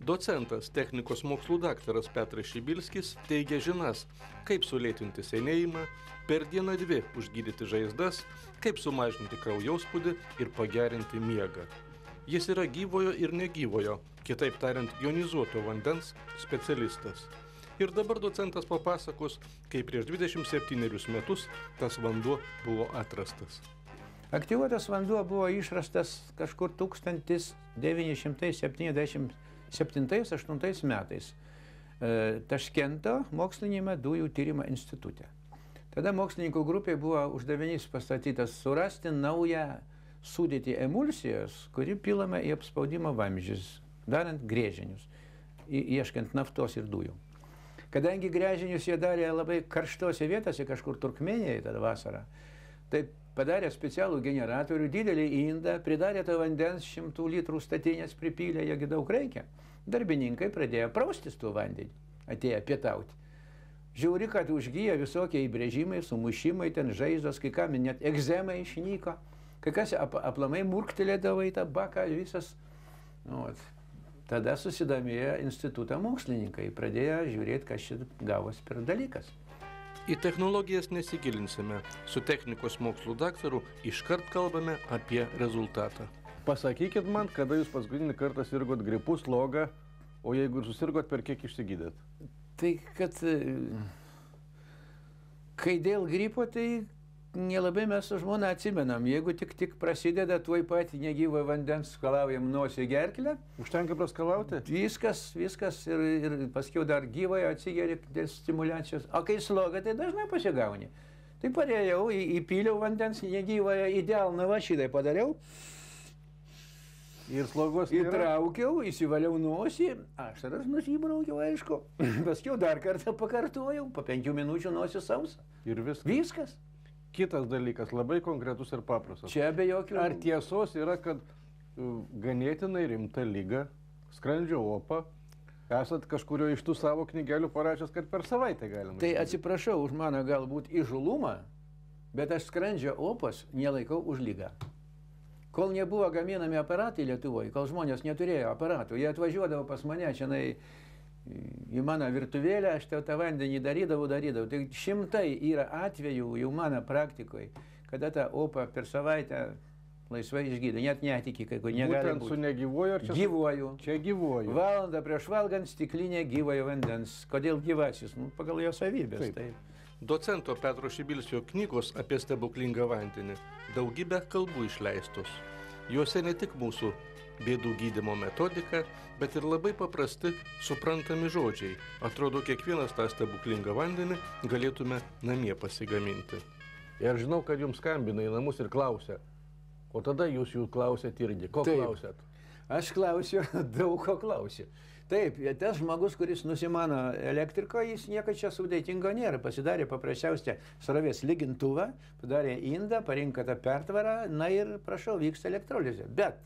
Docentas, technikos mokslų daktaras Petras Šibilskis teigia žinas, kaip sulėtinti senėjimą, per dieną 2 užgydyti žaizdas, kaip sumažinti kraujospūdį ir pagerinti miegą. Jis yra gyvojo ir negyvojo, kitaip tariant, jonizuoto vandens specialistas. Ir dabar docentas papasakos, kaip prieš 27 metus tas vanduo buvo atrastas. Aktyvuotas vanduo buvo išrastas kažkur 1977-8 metais Taškento moksliniame dujų tyrimo institute. Tada mokslininkų grupė buvo uždavinys pastatytas surasti naują sudėtį emulsijos, kuri pilama į apspaudimo vamzdžius, darant gręžinius, ieškant naftos ir dujų. Kadangi gręžinius jie darė labai karštose vietose, kažkur Turkmėnėje tada vasarą, tai padarė specialų generatorių, didelį indą, pridarė to vandens 100 litrų statinės, pripylė, jogi daug reikia. Darbininkai pradėjo praustis tuo vandenį, atėjo pietauti. Žiūri, kad užgyja visokie įbrėžimai, sumušimai, ten žaizdos, kai kam net egzema išnyko, kai kas aplamai murktelėdavo į tą baką visas. Tada susidomėjo instituto mokslininkai, pradėjo žiūrėti, kas šit gavos per dalykas. Į technologijas nesigilinsime. Su technikos mokslų daktaru iškart kalbame apie rezultatą. Pasakykit man, kada jūs paskutinį kartą sirgot gripu, slogą, o jeigu ir susirgot, per kiek išsigydėt? Tai kad, kai dėl gripo, tai nelabai mes su žmona atsimenam. Jeigu tik prasideda, tuoj pat negyvo vandens skalaujam nosį gerklę. Užtenka praskalauti? Viskas ir paskiau dar gyvoje atsigeri dėl stimuliacijos. O kai sloga, tai dažnai pasigauni. Tai parėjau, įpyliau vandens negyvoje, idealną va šitai padariau. Ir slogos nėra? Įtraukiau, įsivaliau nosį, ašaras nusibraukiau, aišku. Paskiau dar kartą pakartojau, po 5 minučių nosį sausa. Ir viskas? Viskas. Kitas dalykas, labai konkretus ir paprastas. Čia be jokių... Ar tiesos yra, kad ganėtinai rimta liga, skrandžio opa, esat kažkurio iš tų savo knygelių parašęs, kad per savaitę galima? Tai atsiprašau už mano galbūt įžulumą, bet aš skrandžio opas nelaikau už ligą. Kol nebuvo gaminami aparatai Lietuvoje, kol žmonės neturėjo aparatų, jie atvažiuodavo pas mane čia į mano virtuvėlę, aš tą vandenį darydavau. Tai šimtai yra atvejų jau mano praktikoje, kada tą opą per savaitę laisvai išgydo. Net netiki, kai negali būtent būti. Su negyvuoju ar čia? Gyvuoju. Čia gyvuoju. Valandą prieš valgant stiklinė gyvojo vandens. Kodėl gyvasis? Pagal jo savybės. Taip. Docento Petro Šibilskio knygos apie stebuklingą vandenį daugybę kalbų išleistos. Juose ne tik mūsų bėdų gydymo metodika, bet ir labai paprasti, suprantami žodžiai. Atrodo, kiekvienas tą stebuklingą vandenį galėtume namie pasigaminti. Ir žinau, kad jums skambina į namus ir klausia. O tada jūs jų klausėt irgi. Ko klausėt? Aš klausiu, daug ko klausiu. Taip, tas žmogus, kuris nusimano elektriko, jis nieko čia sudėtingo nėra. Pasidarė paprasčiausia srovės lygintuvą, padarė indą, parinko tą pertvarą, na ir prašau, vyksta elektrolizė. Bet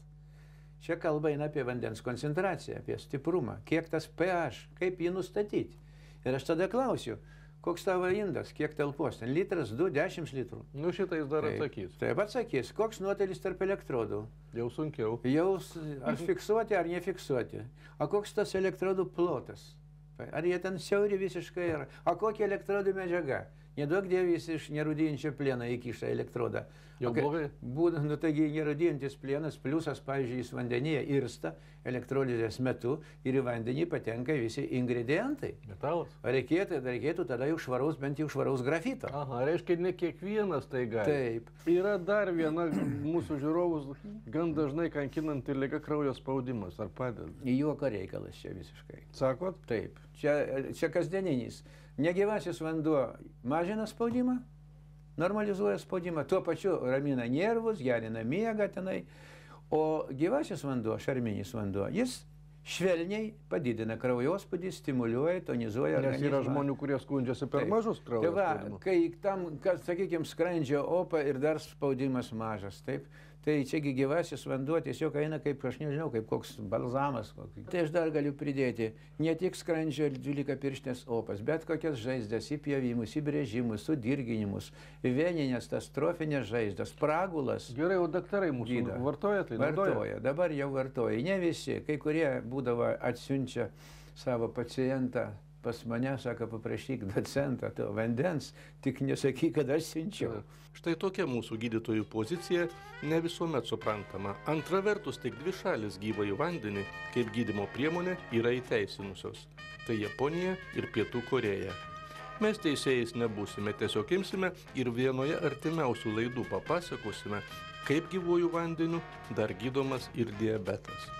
čia kalba eina apie vandens koncentraciją, apie stiprumą, kiek tas pH, kaip jį nustatyti. Ir aš tada klausiu, koks tavo indas, kiek talpos, ten litras, 2, 10 litrų. Nu šitą jis dar atsakys. Taip atsakys, koks nuotolis tarp elektrodų. Jau sunkiau. Jau ar fiksuoti, ar nefiksuoti. O koks tas elektrodų plotas? Ar jie ten siauri visiškai yra? O kokia elektrodų medžiaga? Nedaug dėvis iš nerūdijančio plieno įkiša elektrodą. Jau blogai? Būtent, taigi nerūdijantis plienas, pliusas, pavyzdžiui, jis vandenyje irsta elektrolizės metu ir į vandenį patenka visi ingredientai. Metalas? Reikėtų tada jau švaraus, bent jau švaraus grafito. Aha, reiškia, ne kiekvienas tai gali. Taip. Yra dar viena mūsų žiūrovus gan dažnai kankinanti liga kraujo spaudimas. Ar padeda? Juoko reikalas čia visiškai. Sakot? Taip. Čia kasdieninis. Negyvasis vanduo mažina spaudimą, normalizuoja spaudimą, tuo pačiu ramina nervus, gerina miegą tenai, o gyvasis vanduo, šarminis vanduo, jis švelniai padidina kraujospūdį, stimuliuoja, tonizuoja organizmą. Nes yra žmonių, kurie skundžiasi per mažus kraujo spaudimus. Kai tam, sakykime, skrandžio opa ir dar spaudimas mažas, taip, Tai čiagi gyvasis vanduo tiesiog eina kaip, aš nežinau, kaip koks balzamas. Tai aš dar galiu pridėti ne tik skrandžio ir 12-pirštės opas, bet kokias žaizdas, įpjovimus, įbrėžimus, sudirginimus, veninės, tas trofinės žaizdas, pragulas. Gerai, o daktarai mūsų vartoja tai? Vartoja, dabar jau vartoja. Ne visi, kai kurie būdavo atsiunčia savo pacientą pas mane, sako, paprašyk docentą to vandens, tik nesakyk, kad aš siunčiau. Štai tokia mūsų gydytojų pozicija ne visuomet suprantama. Antra vertus, tik dvi šalis gyvąjį vandenį kaip gydymo priemonė yra įteisinusios. Tai Japonija ir Pietų Korėja. Mes teisėjais nebūsime, tiesiog imsime ir vienoje artimiausių laidų papasakosime, kaip gyvuoju vandeniu dar gydomas ir diabetas.